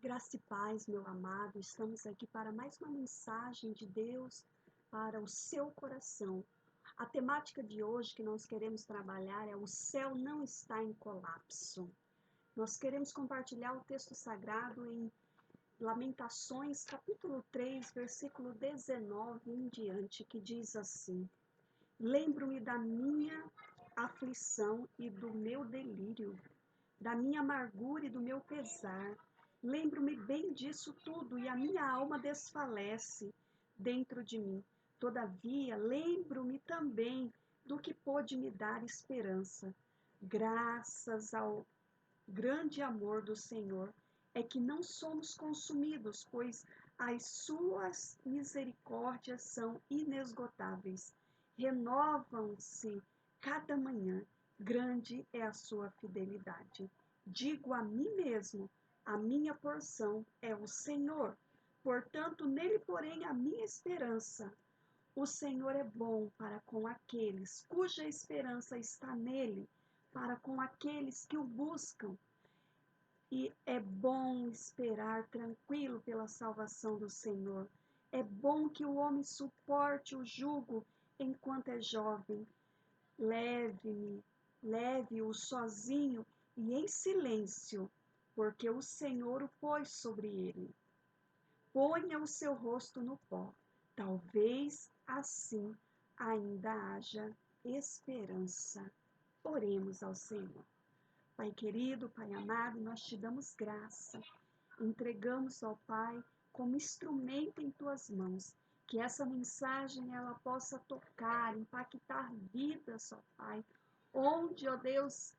Graça e paz, meu amado, estamos aqui para mais uma mensagem de Deus para o seu coração. A temática de hoje que nós queremos trabalhar é: o céu não está em colapso. Nós queremos compartilhar o texto sagrado em Lamentações, capítulo 3, versículo 19 em diante, que diz assim: Lembro-me da minha aflição e do meu delírio, da minha amargura e do meu pesar. Lembro-me bem disso tudo e a minha alma desfalece dentro de mim. Todavia, lembro-me também do que pôde me dar esperança. Graças ao grande amor do Senhor é que não somos consumidos, pois as suas misericórdias são inesgotáveis. Renovam-se cada manhã. Grande é a sua fidelidade. Digo a mim mesmo: a minha porção é o Senhor. Portanto, nele porém a minha esperança. O Senhor é bom para com aqueles cuja esperança está nele, para com aqueles que o buscam. E é bom esperar tranquilo pela salvação do Senhor. É bom que o homem suporte o jugo enquanto é jovem. Leve-o sozinho e em silêncio, porque o Senhor o pôs sobre ele. Ponha o seu rosto no pó. Talvez assim ainda haja esperança. Oremos ao Senhor. Pai querido, Pai amado, nós te damos graça. Entregamos ao Pai como instrumento em tuas mãos. Que essa mensagem ela possa tocar, impactar vidas, ó Pai. Onde, ó Deus,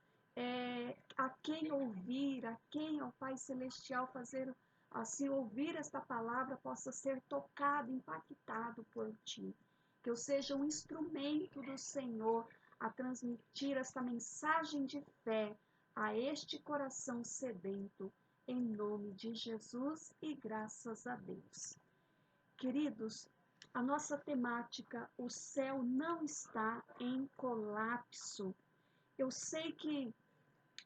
a quem ouvir, a quem, ó Pai Celestial, fazer assim ouvir esta palavra possa ser tocado, impactado por Ti. Que eu seja um instrumento do Senhor a transmitir esta mensagem de fé a este coração sedento, em nome de Jesus e graças a Deus. Queridos, a nossa temática: o céu não está em colapso. Eu sei que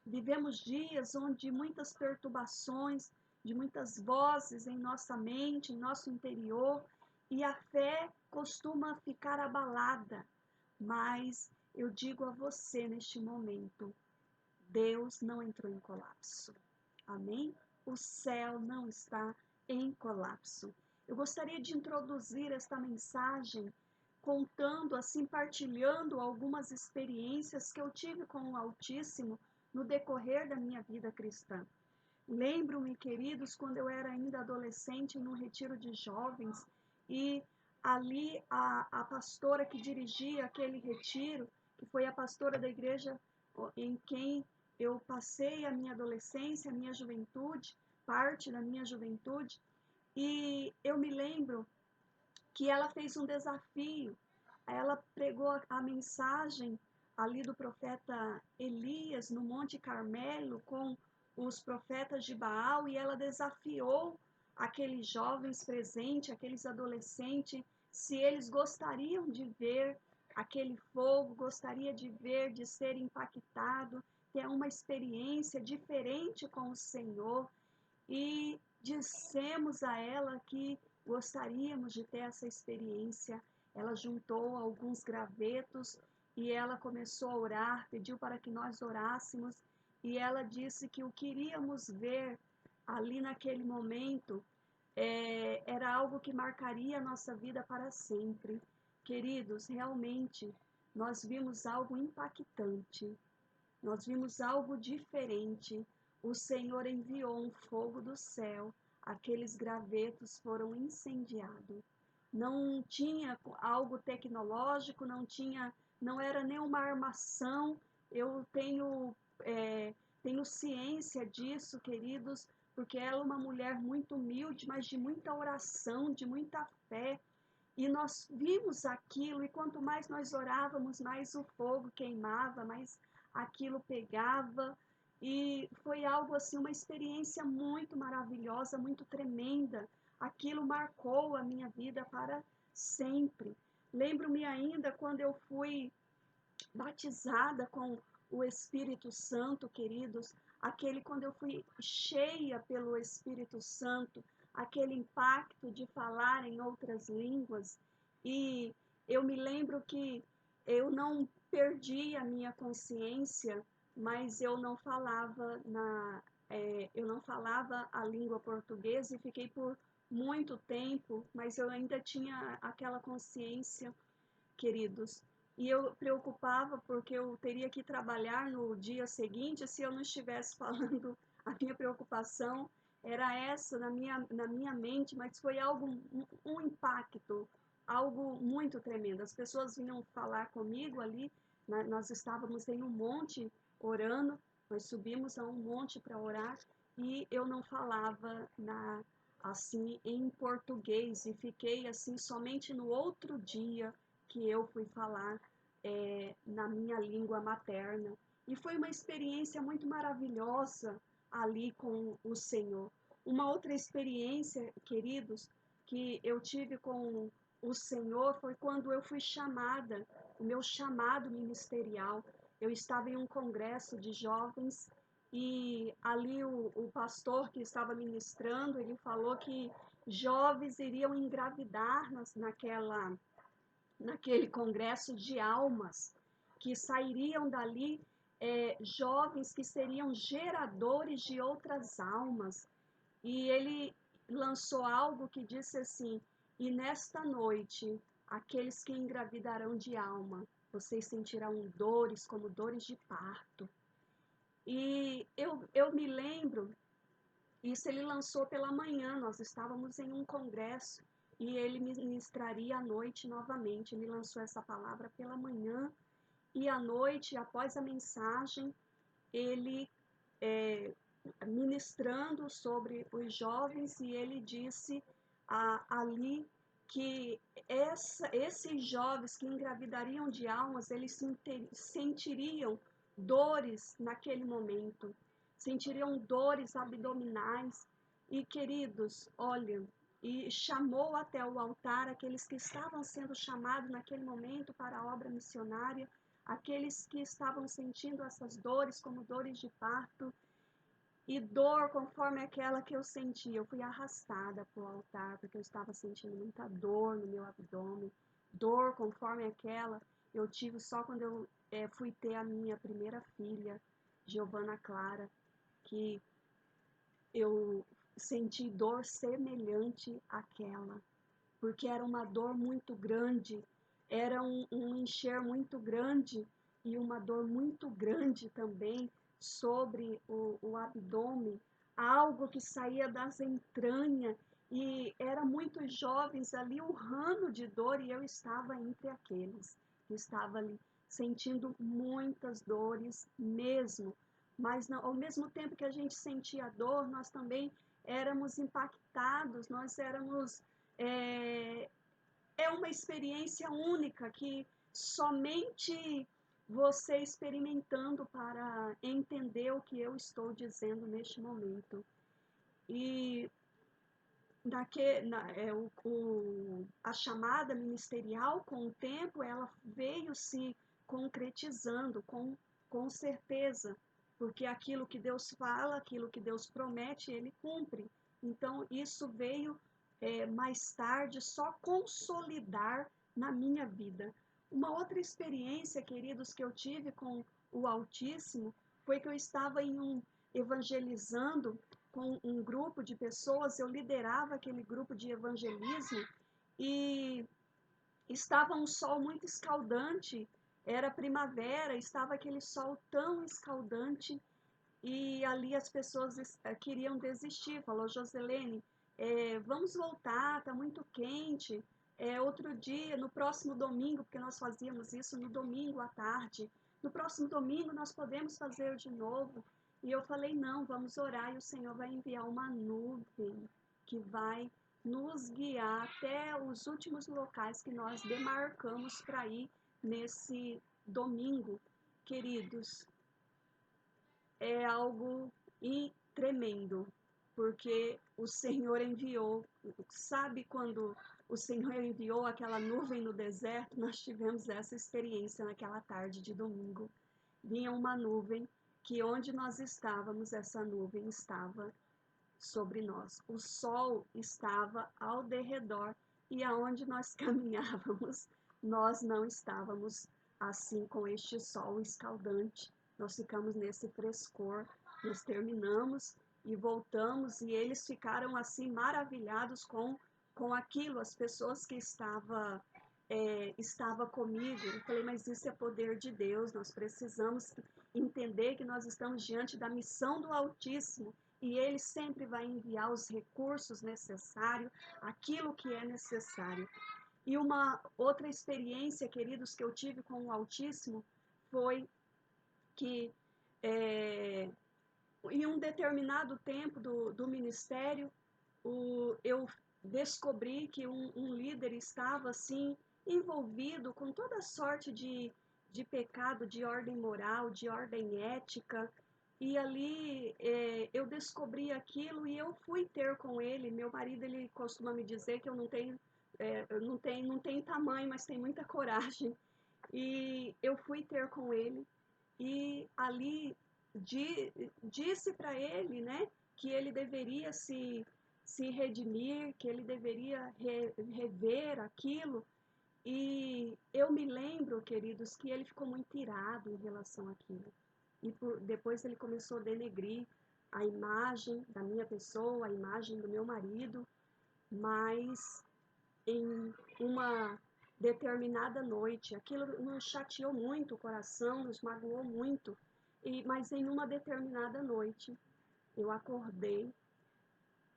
vivemos dias onde muitas perturbações, de muitas vozes em nossa mente, em nosso interior, e a fé costuma ficar abalada. Mas eu digo a você neste momento: Deus não entrou em colapso. Amém? O céu não está em colapso. Eu gostaria de introduzir esta mensagem contando, assim, partilhando algumas experiências que eu tive com o Altíssimo no decorrer da minha vida cristã. Lembro-me, queridos, quando eu era ainda adolescente, num retiro de jovens, e ali a pastora que dirigia aquele retiro, que foi a pastora da igreja em quem eu passei a minha adolescência, a minha juventude, parte da minha juventude, e eu me lembro que ela fez um desafio. Ela pregou a mensagem ali do profeta Elias no Monte Carmelo com os profetas de Baal, e ela desafiou aqueles jovens presentes, aqueles adolescentes, se eles gostariam de ver aquele fogo, gostaria de ver, de ser impactado, ter uma experiência diferente com o Senhor. E dissemos a ela que gostaríamos de ter essa experiência. Ela juntou alguns gravetos e ela começou a orar, pediu para que nós orássemos, e ela disse que o que iríamos ver ali naquele momento era algo que marcaria a nossa vida para sempre. Queridos, realmente nós vimos algo impactante. Nós vimos algo diferente. O Senhor enviou um fogo do céu, aqueles gravetos foram incendiados. Não tinha algo tecnológico, não era nenhuma armação. Eu tenho ciência disso, queridos, porque ela é uma mulher muito humilde, mas de muita oração, de muita fé. E nós vimos aquilo, e quanto mais nós orávamos, mais o fogo queimava, mais aquilo pegava. E foi algo assim, uma experiência muito maravilhosa, muito tremenda. Aquilo marcou a minha vida para sempre. Lembro-me ainda quando eu fui batizada com o Espírito Santo, queridos. aquele quando eu fui cheia pelo Espírito Santo, aquele impacto de falar em outras línguas. E eu me lembro que eu não perdi a minha consciência, mas eu não falava a língua portuguesa e fiquei por muito tempo, mas eu ainda tinha aquela consciência, queridos. E eu preocupava porque eu teria que trabalhar no dia seguinte se eu não estivesse falando. A minha preocupação era essa na minha mente, mas foi algo, um impacto, algo muito tremendo. As pessoas vinham falar comigo ali, nós estávamos em um monte orando, nós subimos a um monte para orar e eu não falava assim em português e fiquei assim somente no outro dia que eu fui falar na minha língua materna. E foi uma experiência muito maravilhosa ali com o Senhor. Uma outra experiência, queridos, que eu tive com o Senhor foi quando eu fui chamada, o meu chamado ministerial. Eu estava em um congresso de jovens e ali o pastor que estava ministrando, ele falou que jovens iriam engravidar naquele congresso de almas, que sairiam dali jovens que seriam geradores de outras almas. E ele lançou algo que disse assim: e nesta noite, aqueles que engravidarão de alma, vocês sentirão dores como dores de parto. E eu me lembro, isso ele lançou pela manhã, nós estávamos em um congresso e ele ministraria à noite novamente. Ele lançou essa palavra pela manhã e à noite, após a mensagem, ele ministrando sobre os jovens e ele disse ali que esses jovens que engravidariam de almas, eles sentiriam dores naquele momento, sentiriam dores abdominais. E queridos, olha, e chamou até o altar aqueles que estavam sendo chamados naquele momento para a obra missionária, aqueles que estavam sentindo essas dores como dores de parto, e dor conforme aquela que eu senti. Eu fui arrastada para o altar, porque eu estava sentindo muita dor no meu abdômen. Dor conforme aquela eu tive só quando eu fui ter a minha primeira filha, Giovana Clara, que eu senti dor semelhante àquela, porque era uma dor muito grande, era um encher muito grande e uma dor muito grande também sobre o abdômen, algo que saía das entranhas, e eram muitos jovens ali urrando de dor e eu estava entre aqueles que estava ali sentindo muitas dores mesmo, mas não, ao mesmo tempo que a gente sentia dor, nós também éramos impactados, nós éramos é uma experiência única que somente você experimentando para entender o que eu estou dizendo neste momento. E a chamada ministerial, com o tempo, ela veio se concretizando com certeza, porque aquilo que Deus fala, aquilo que Deus promete, Ele cumpre. Então, isso veio mais tarde só consolidar na minha vida. Uma outra experiência, queridos, que eu tive com o Altíssimo foi que eu estava evangelizando com um grupo de pessoas, eu liderava aquele grupo de evangelismo e estava um sol muito escaldante, era primavera, estava aquele sol tão escaldante e ali as pessoas queriam desistir. Falou: Joselene, vamos voltar, está muito quente. Outro dia, no próximo domingo, porque nós fazíamos isso no domingo à tarde, no próximo domingo nós podemos fazer de novo. E eu falei: não, vamos orar e o Senhor vai enviar uma nuvem que vai nos guiar até os últimos locais que nós demarcamos para ir nesse domingo. Queridos, é algo tremendo, porque o Senhor enviou, sabe quando o Senhor enviou aquela nuvem no deserto? Nós tivemos essa experiência naquela tarde de domingo. Vinha uma nuvem que onde nós estávamos, essa nuvem estava sobre nós. O sol estava ao derredor e aonde nós caminhávamos, nós não estávamos assim com este sol escaldante. Nós ficamos nesse frescor, nós terminamos e voltamos e eles ficaram assim maravilhados com aquilo, as pessoas que estava comigo. Eu falei, mas isso é poder de Deus, nós precisamos entender que nós estamos diante da missão do Altíssimo e Ele sempre vai enviar os recursos necessários, aquilo que é necessário. E uma outra experiência, queridos, que eu tive com o Altíssimo foi que em um determinado tempo do ministério, eu descobri que um líder estava assim envolvido com toda sorte de pecado, de ordem moral, de ordem ética. E ali eu descobri aquilo e eu fui ter com ele. Meu marido, ele costuma me dizer que eu não tenho tamanho, mas tem muita coragem. E eu fui ter com ele e ali disse para ele, né, que ele deveria se redimir, que ele deveria rever aquilo. E eu me lembro, queridos, que ele ficou muito irado em relação àquilo. E depois ele começou a denegrir a imagem da minha pessoa, a imagem do meu marido, mas em uma determinada noite, aquilo nos chateou muito o coração, nos magoou muito, mas em uma determinada noite eu acordei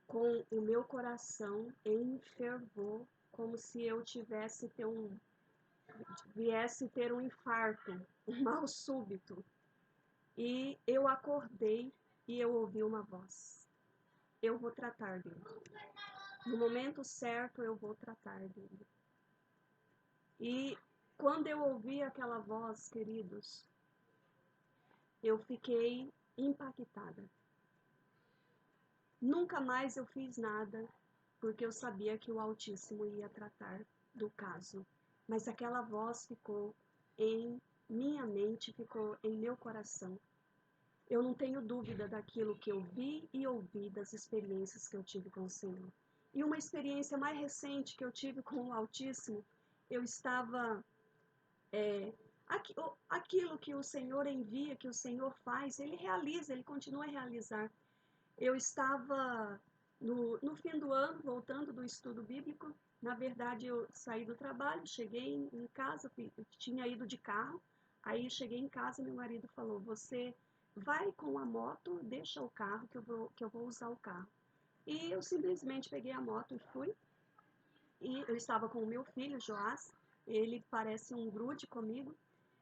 com o meu coração em fervor, como se eu viesse ter um infarto, um mal súbito. E eu acordei e eu ouvi uma voz. Eu vou tratar dele. No momento certo eu vou tratar dele. E quando eu ouvi aquela voz, queridos, eu fiquei impactada. Nunca mais eu fiz nada, porque eu sabia que o Altíssimo ia tratar do caso. Mas aquela voz ficou em minha mente, ficou em meu coração. Eu não tenho dúvida daquilo que eu vi e ouvi, das experiências que eu tive com o Senhor. E uma experiência mais recente que eu tive com o Altíssimo, eu estava aquilo que o Senhor envia, que o Senhor faz, Ele realiza, Ele continua a realizar. Eu estava no fim do ano, voltando do estudo bíblico. Na verdade, eu saí do trabalho, cheguei em casa, tinha ido de carro. Aí cheguei em casa e meu marido falou: Você vai com a moto, deixa o carro, que eu vou usar o carro. E eu simplesmente peguei a moto e fui. E eu estava com o meu filho, Joás, ele parece um grude comigo.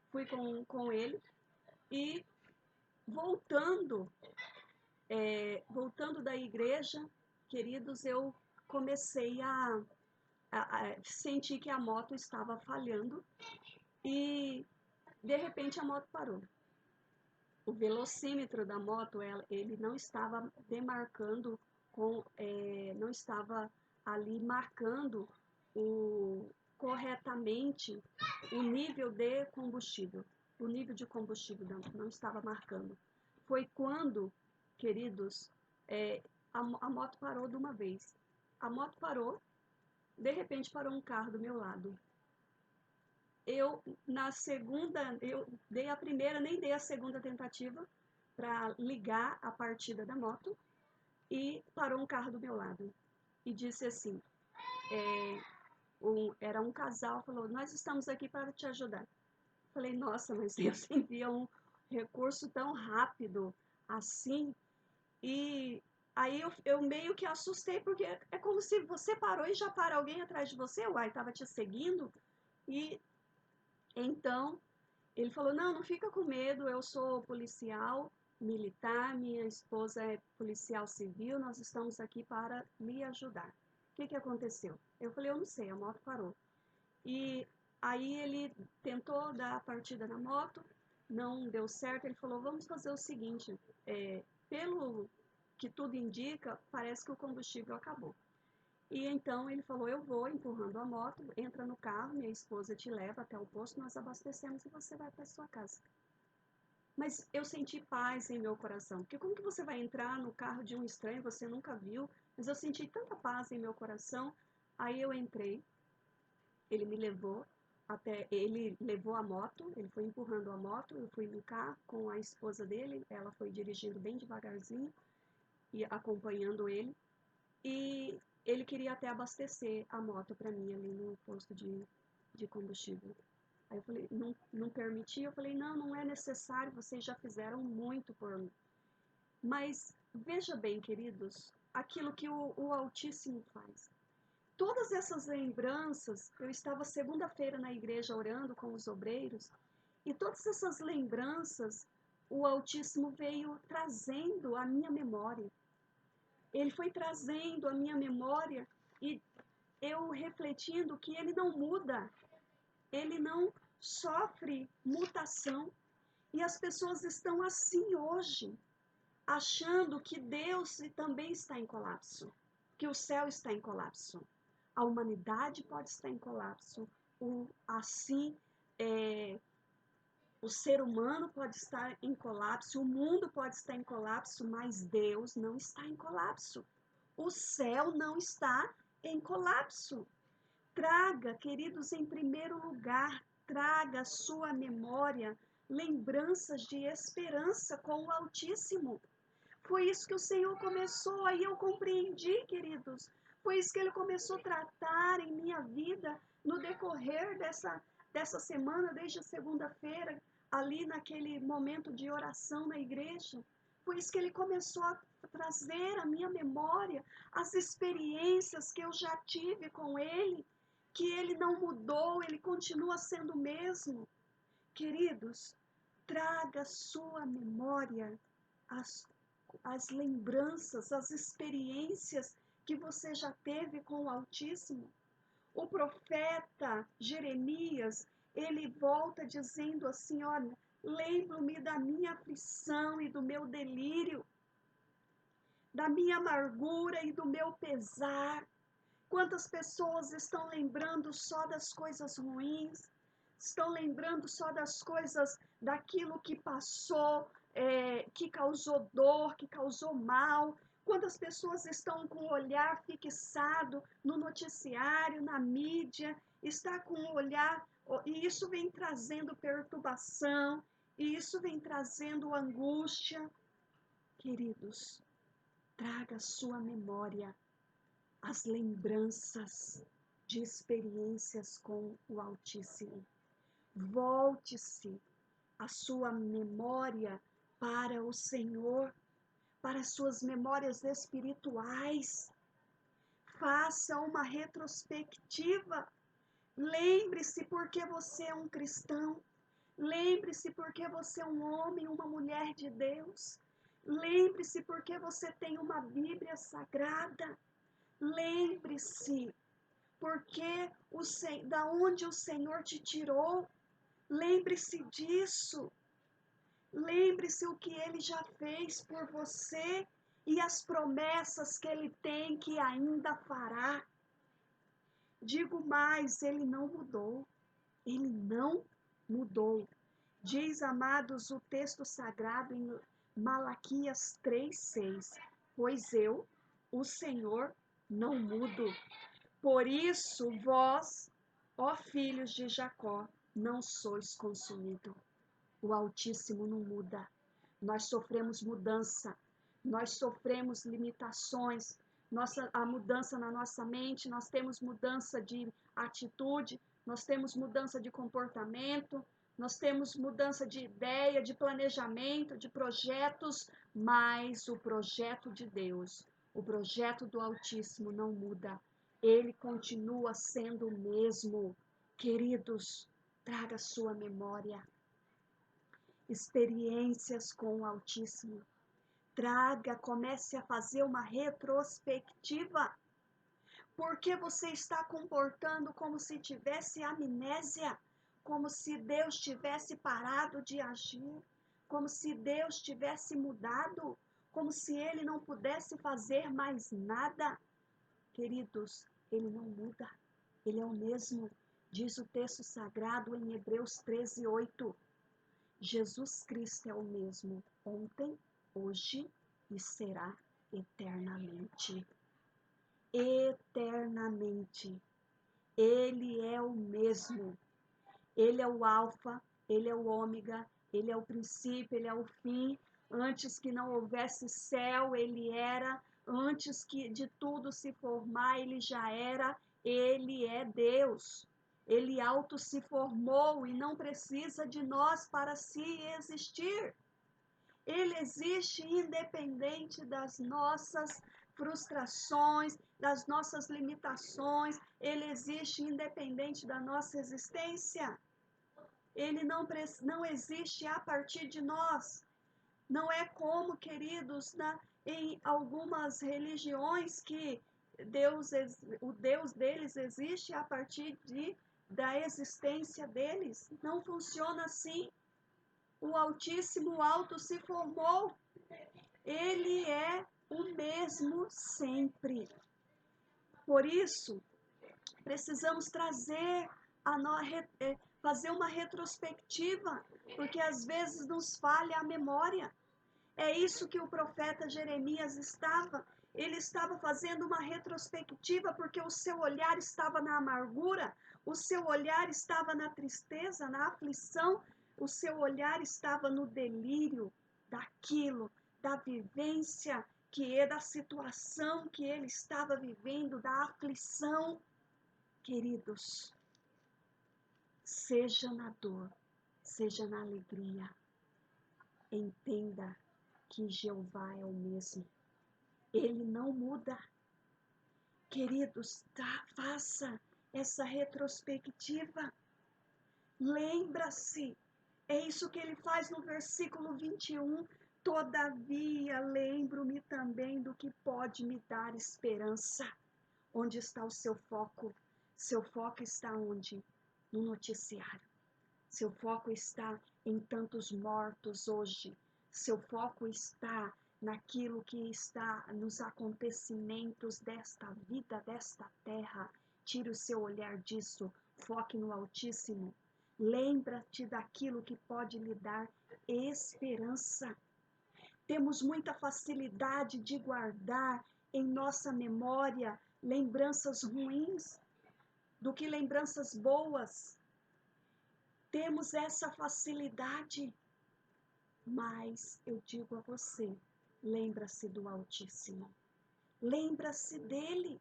Fui com ele e voltando, voltando da igreja, queridos, eu comecei a sentir que a moto estava falhando e de repente a moto parou. O velocímetro da moto, ele não estava demarcando, não estava ali marcando corretamente o nível de combustível. O nível de combustível não estava marcando. Foi quando, queridos, a moto parou de uma vez. A moto parou, de repente parou um carro do meu lado. Na segunda, eu dei a primeira, nem dei a segunda tentativa para ligar a partida da moto e parou um carro do meu lado e disse assim, era um casal, falou: Nós estamos aqui para te ajudar. Falei: Nossa, mas Deus envia um recurso tão rápido assim. E aí eu meio que assustei, porque é como se você parou e já para alguém atrás de você, uai, estava te seguindo. E então ele falou: Não, não fica com medo, eu sou policial militar, minha esposa é policial civil, nós estamos aqui para lhe ajudar. O que aconteceu? Eu falei: Eu não sei, a moto parou. E aí ele tentou dar a partida na moto, não deu certo. Ele falou: Vamos fazer o seguinte, pelo que tudo indica, parece que o combustível acabou. E então ele falou: Eu vou empurrando a moto, entra no carro, minha esposa te leva até o posto, nós abastecemos e você vai para sua casa. Mas eu senti paz em meu coração. Porque como que você vai entrar no carro de um estranho, você nunca viu? Mas eu senti tanta paz em meu coração. Aí eu entrei, ele me levou ele levou a moto, ele foi empurrando a moto, eu fui no carro com a esposa dele, ela foi dirigindo bem devagarzinho e acompanhando ele. E ele queria até abastecer a moto para mim ali no posto de combustível. Aí eu falei, não, não permiti, eu falei, não, não é necessário, vocês já fizeram muito por mim. Mas veja bem, queridos, aquilo que o Altíssimo faz. Todas essas lembranças, eu estava segunda-feira na igreja orando com os obreiros, e todas essas lembranças o Altíssimo veio trazendo à minha memória. Ele foi trazendo à minha memória e eu refletindo que ele não muda, ele não sofre mutação. E as pessoas estão assim hoje, achando que Deus também está em colapso, que o céu está em colapso, a humanidade pode estar em colapso, assim, o ser humano pode estar em colapso, o mundo pode estar em colapso, mas Deus não está em colapso. O céu não está em colapso. Traga, queridos, em primeiro lugar, traga à sua memória lembranças de esperança com o Altíssimo. Foi isso que o Senhor começou, aí eu compreendi, queridos. Foi isso que Ele começou a tratar em minha vida no decorrer dessa semana, desde a segunda-feira, ali naquele momento de oração na igreja. Foi isso que Ele começou a trazer à minha memória as experiências que eu já tive com Ele, que Ele não mudou, Ele continua sendo o mesmo. Queridos, traga à sua memória as as lembranças, as experiências que você já teve com o Altíssimo. O profeta Jeremias, ele volta dizendo assim, olha, lembro-me da minha aflição e do meu delírio, da minha amargura e do meu pesar. Quantas pessoas estão lembrando só das coisas ruins, estão lembrando só das coisas, daquilo que passou, que causou dor, que causou mal. Quantas pessoas estão com o olhar fixado no noticiário, na mídia, está com o olhar, e isso vem trazendo perturbação, e isso vem trazendo angústia. Queridos, traga a sua memória as lembranças de experiências com o Altíssimo. Volte-se a sua memória para o Senhor, para as suas memórias espirituais. Faça uma retrospectiva. Lembre-se porque você é um cristão. Lembre-se porque você é um homem, uma mulher de Deus. Lembre-se porque você tem uma Bíblia sagrada. Lembre-se, porque da onde o Senhor te tirou, lembre-se disso. Lembre-se o que Ele já fez por você e as promessas que Ele tem que ainda fará. Digo mais, Ele não mudou. Ele não mudou. Diz, amados, o texto sagrado em Malaquias 3:6. Pois eu, o Senhor, não mudo. Por isso vós, ó filhos de Jacó, não sois consumidos. O Altíssimo não muda. Nós sofremos mudança, nós sofremos limitações, a mudança na nossa mente, nós temos mudança de atitude, nós temos mudança de comportamento, nós temos mudança de ideia, de planejamento, de projetos, mas o projeto de Deus, o projeto do Altíssimo não muda. Ele continua sendo o mesmo. Queridos, traga sua memória experiências com o Altíssimo. Traga, comece a fazer uma retrospectiva. Porque você está comportando como se tivesse amnésia, como se Deus tivesse parado de agir, como se Deus tivesse mudado, como se Ele não pudesse fazer mais nada. Queridos, Ele não muda, Ele é o mesmo, diz o texto sagrado em Hebreus 13:8. Jesus Cristo é o mesmo ontem, hoje e será eternamente. Eternamente. Ele é o mesmo. Ele é o alfa, ele é o ômega, ele é o princípio, ele é o fim. Antes que não houvesse céu, ele era. Antes que de tudo se formar, ele já era. Ele é Deus. Ele auto se formou e não precisa de nós para se existir. Ele existe independente das nossas frustrações, das nossas limitações. Ele existe independente da nossa existência. Ele não existe a partir de nós. Não é como, queridos, em algumas religiões que o Deus deles existe a partir da existência deles. Não funciona assim. O Altíssimo Alto se formou. Ele é o mesmo sempre. Por isso, precisamos fazer uma retrospectiva, porque às vezes nos falha a memória. É isso que o profeta Jeremias ele estava fazendo uma retrospectiva, porque o seu olhar estava na amargura, o seu olhar estava na tristeza, na aflição, o seu olhar estava no delírio daquilo, da vivência da situação que ele estava vivendo, da aflição. Queridos, seja na dor, seja na alegria, entenda que Jeová é o mesmo. Ele não muda. Queridos, faça essa retrospectiva. Lembra-se. É isso que ele faz no versículo 21. Todavia, lembro-me também do que pode me dar esperança. Onde está o seu foco? Seu foco está onde? No noticiário. Seu foco está em tantos mortos hoje. Seu foco está naquilo que está nos acontecimentos desta vida, desta terra. Tire o seu olhar disso, foque no Altíssimo. Lembra-te daquilo que pode lhe dar esperança. Temos muita facilidade de guardar em nossa memória lembranças ruins do que lembranças boas. Temos essa facilidade, mas eu digo a você, lembra-se do Altíssimo, lembra-se dele.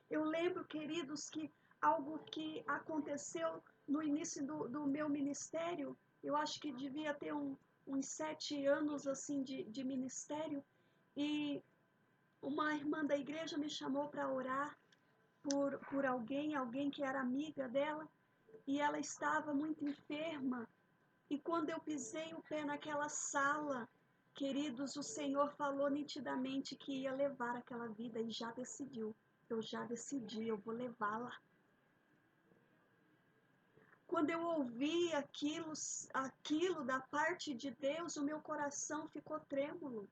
Eu lembro, queridos, que algo que aconteceu no início do meu ministério, eu acho que devia ter uns 7 anos assim de ministério, e uma irmã da igreja me chamou para orar por alguém que era amiga dela, e ela estava muito enferma. E quando eu pisei o pé naquela sala, queridos, o Senhor falou nitidamente que ia levar aquela vida e já decidiu. Eu já decidi, eu vou levá-la. Quando eu ouvi aquilo da parte de Deus, o meu coração ficou trêmulo.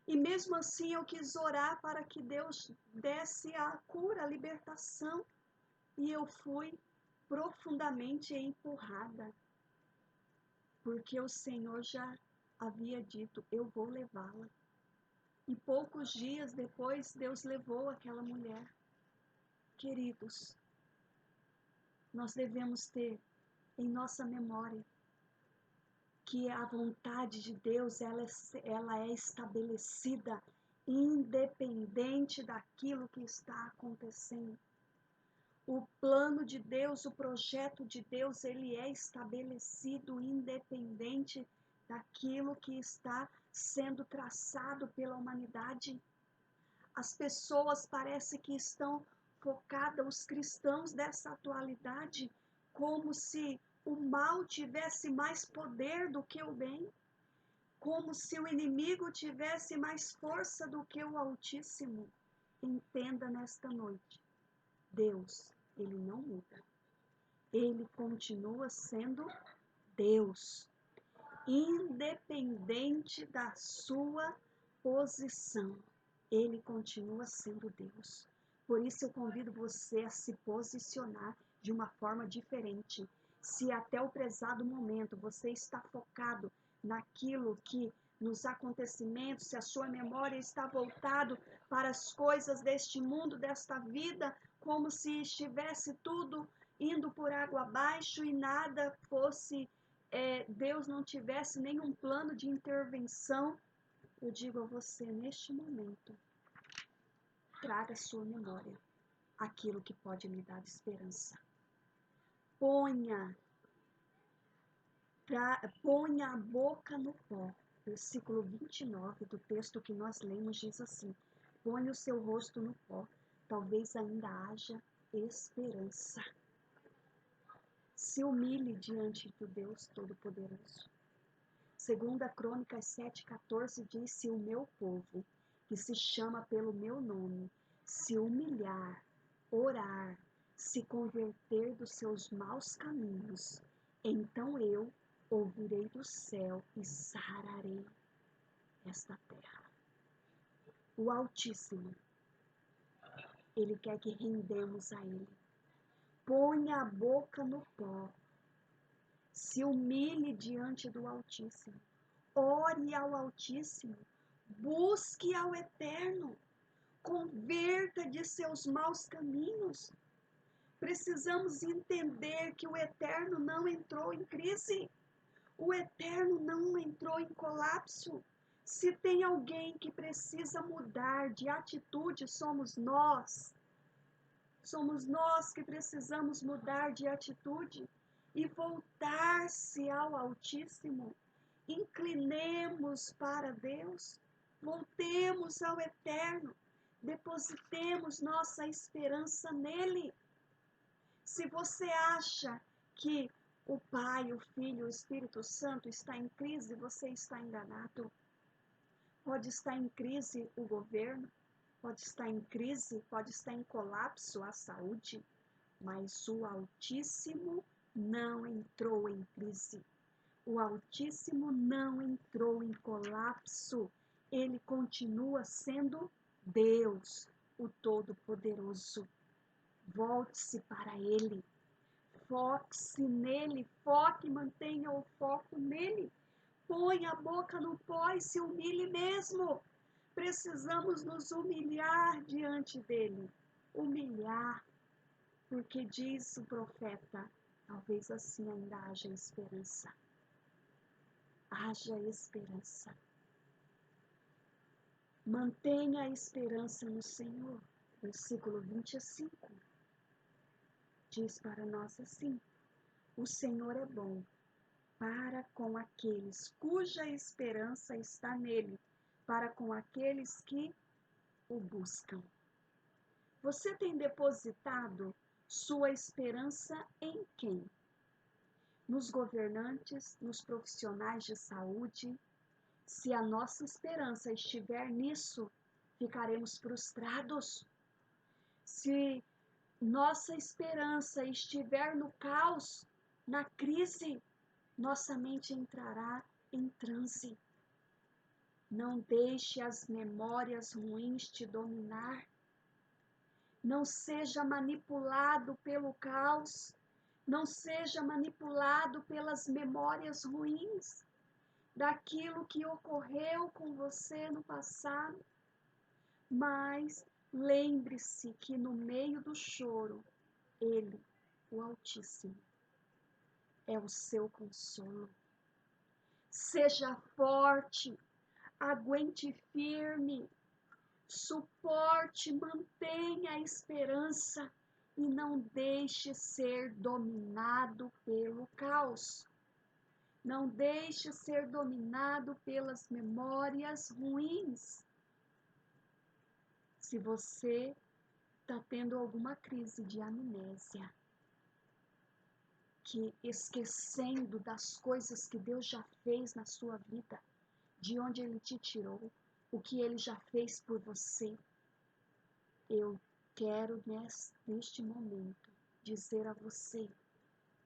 E mesmo assim eu quis orar para que Deus desse a cura, a libertação. E eu fui profundamente empurrada, porque o Senhor já havia dito, eu vou levá-la. E poucos dias depois, Deus levou aquela mulher. Queridos, nós devemos ter em nossa memória que a vontade de Deus ela é estabelecida independente daquilo que está acontecendo. O plano de Deus, o projeto de Deus, ele é estabelecido independente daquilo que está sendo traçado pela humanidade. As pessoas parecem que estão focadas, os cristãos dessa atualidade, como se o mal tivesse mais poder do que o bem, como se o inimigo tivesse mais força do que o Altíssimo. Entenda nesta noite, Deus, ele não muda. Ele continua sendo Deus, independente da sua posição. Ele continua sendo Deus. Por isso eu convido você a se posicionar de uma forma diferente. Se até o prezado momento você está focado naquilo que, nos acontecimentos, se a sua memória está voltado para as coisas deste mundo, desta vida, como se estivesse tudo indo por água abaixo e nada fosse, Deus não tivesse nenhum plano de intervenção, eu digo a você, neste momento, traga à sua memória aquilo que pode lhe dar esperança. Ponha a boca no pó. Versículo 29 do texto que nós lemos diz assim: põe o seu rosto no pó, talvez ainda haja esperança. Se humilhe diante do Deus Todo-Poderoso. Segunda Crônicas 7,14 diz: se o meu povo, que se chama pelo meu nome, se humilhar, orar, se converter dos seus maus caminhos, então eu ouvirei do céu e sararei esta terra. O Altíssimo, Ele quer que rendemos a Ele. Ponha a boca no pó. Se humilhe diante do Altíssimo. Ore ao Altíssimo. Busque ao Eterno. Converta de seus maus caminhos. Precisamos entender que o Eterno não entrou em crise. O Eterno não entrou em colapso. Se tem alguém que precisa mudar de atitude, somos nós. Somos nós que precisamos mudar de atitude e voltar-se ao Altíssimo. Inclinemos para Deus, voltemos ao Eterno, depositemos nossa esperança nele. Se você acha que o Pai, o Filho, o Espírito Santo está em crise, você está enganado. Pode estar em crise o governo, pode estar em crise, pode estar em colapso a saúde, mas o Altíssimo não entrou em crise. O Altíssimo não entrou em colapso. Ele continua sendo Deus, o Todo-Poderoso. Volte-se para Ele. Foque-se nele, foque, mantenha o foco nele. Põe a boca no pó e se humilhe mesmo. Precisamos nos humilhar diante dele. Humilhar, porque diz o profeta, talvez assim ainda haja esperança. Haja esperança. Mantenha a esperança no Senhor. Versículo 25. Diz para nós assim: o Senhor é bom para com aqueles cuja esperança está nele, para com aqueles que o buscam. Você tem depositado sua esperança em quem? Nos governantes, nos profissionais de saúde? Se a nossa esperança estiver nisso, ficaremos frustrados. Se nossa esperança estiver no caos, na crise, nossa mente entrará em transe. Não deixe as memórias ruins te dominar. Não seja manipulado pelo caos. Não seja manipulado pelas memórias ruins daquilo que ocorreu com você no passado. Mas lembre-se que no meio do choro, Ele, o Altíssimo, é o seu consolo. Seja forte, aguente firme, suporte, mantenha a esperança e não deixe ser dominado pelo caos. Não deixe ser dominado pelas memórias ruins. Se você está tendo alguma crise de amnésia, que esquecendo das coisas que Deus já fez na sua vida, de onde Ele te tirou, o que Ele já fez por você, eu quero neste momento dizer a você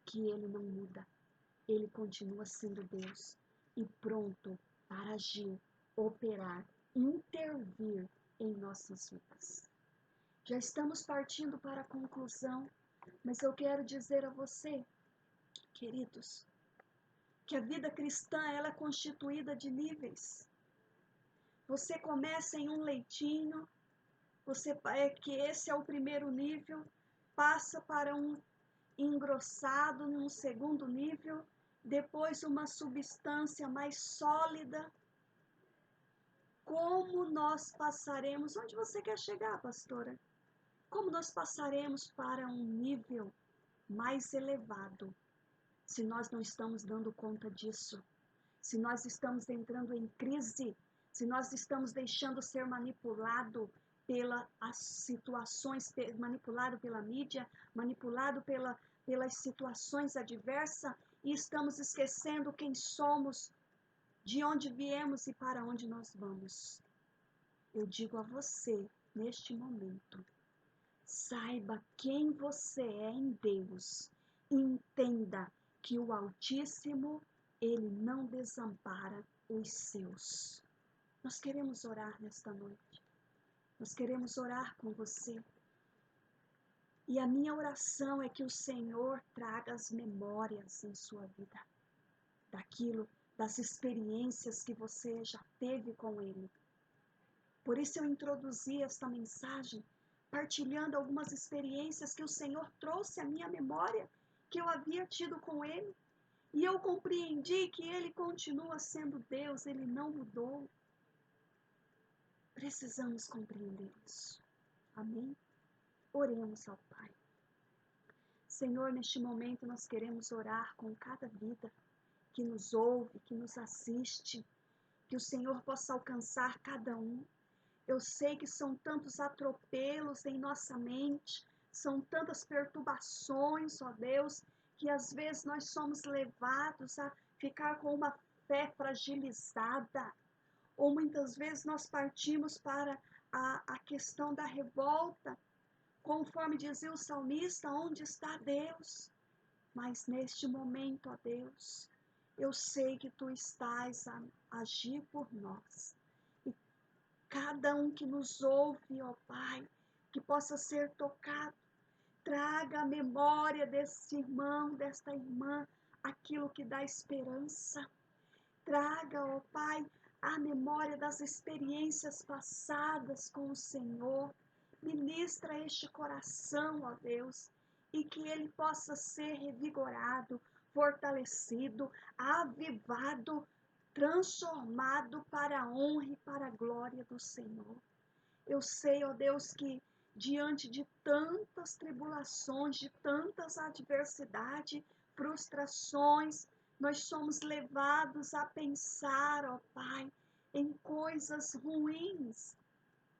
que Ele não muda. Ele continua sendo Deus e pronto para agir, operar, intervir em nossas vidas. Já estamos partindo para a conclusão, mas eu quero dizer a você queridos, que a vida cristã ela é constituída de níveis. Você começa em um leitinho, que esse é o primeiro nível, passa para um engrossado num segundo nível, depois uma substância mais sólida. Como nós passaremos? Onde você quer chegar, pastora? Como nós passaremos para um nível mais elevado se nós não estamos dando conta disso? Se nós estamos entrando em crise, se nós estamos deixando ser manipulado pelas situações, manipulado pela mídia, manipulado pelas situações adversas, e estamos esquecendo quem somos, de onde viemos e para onde nós vamos. Eu digo a você, neste momento, saiba quem você é em Deus. Entenda que o Altíssimo, Ele não desampara os seus. Nós queremos orar nesta noite. Nós queremos orar com você. E a minha oração é que o Senhor traga as memórias em sua vida. Das experiências que você já teve com Ele. Por isso eu introduzi esta mensagem, partilhando algumas experiências que o Senhor trouxe à minha memória, que eu havia tido com Ele. E eu compreendi que Ele continua sendo Deus, Ele não mudou. Precisamos compreender isso. Amém? Oremos ao Pai. Senhor, neste momento nós queremos orar com cada vida que nos ouve, que nos assiste, que o Senhor possa alcançar cada um. Eu sei que são tantos atropelos em nossa mente, são tantas perturbações, ó Deus, que às vezes nós somos levados a ficar com uma fé fragilizada, ou muitas vezes nós partimos para a questão da revolta, conforme dizia o salmista, onde está Deus? Mas neste momento, ó Deus, eu sei que Tu estás a agir por nós. E cada um que nos ouve, ó Pai, que possa ser tocado, traga a memória desse irmão, desta irmã, aquilo que dá esperança. Traga, ó Pai, a memória das experiências passadas com o Senhor. Ministra este coração, ó Deus, e que ele possa ser revigorado, fortalecido, avivado, transformado para a honra e para a glória do Senhor. Eu sei, ó Deus, que diante de tantas tribulações, de tantas adversidades, frustrações, nós somos levados a pensar, ó Pai, em coisas ruins.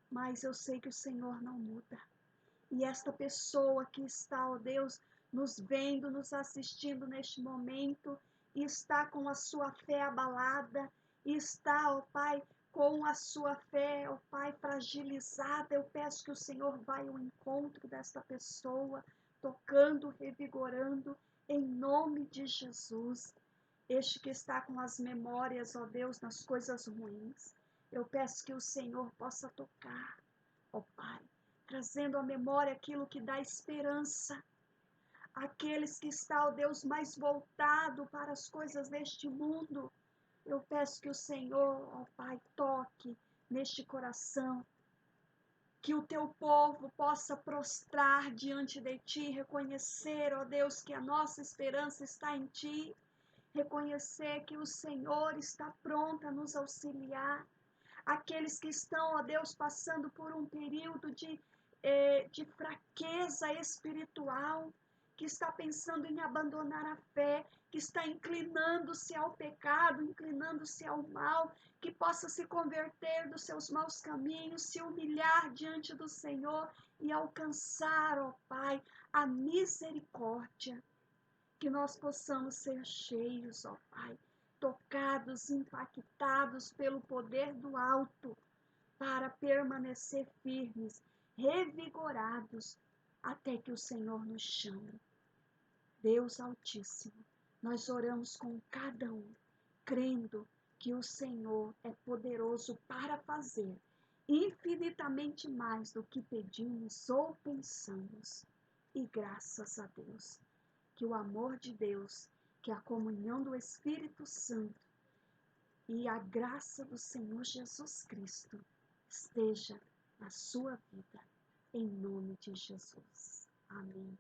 Mas eu sei que o Senhor não muda. E esta pessoa que está, ó Deus, nos vendo, nos assistindo neste momento, e está com a sua fé abalada, e está, ó Pai, com a sua fé, ó Pai, fragilizada, eu peço que o Senhor vá ao encontro desta pessoa, tocando, revigorando, em nome de Jesus. Este que está com as memórias, ó Deus, nas coisas ruins, eu peço que o Senhor possa tocar, ó Pai, trazendo à memória aquilo que dá esperança. Aqueles que estão, ó Deus, mais voltado para as coisas deste mundo, eu peço que o Senhor, ó Pai, toque neste coração, que o teu povo possa prostrar diante de ti, reconhecer, ó Deus, que a nossa esperança está em ti, reconhecer que o Senhor está pronto a nos auxiliar. Aqueles que estão, ó Deus, passando por um período de fraqueza espiritual, que está pensando em abandonar a fé, que está inclinando-se ao pecado, inclinando-se ao mal, que possa se converter dos seus maus caminhos, se humilhar diante do Senhor e alcançar, ó Pai, a misericórdia. Que nós possamos ser cheios, ó Pai, tocados, impactados pelo poder do alto, para permanecer firmes, revigorados, até que o Senhor nos chame. Deus Altíssimo, nós oramos com cada um, crendo que o Senhor é poderoso para fazer infinitamente mais do que pedimos ou pensamos. E graças a Deus, que o amor de Deus Que a comunhão do Espírito Santo e a graça do Senhor Jesus Cristo esteja na sua vida, em nome de Jesus. Amém.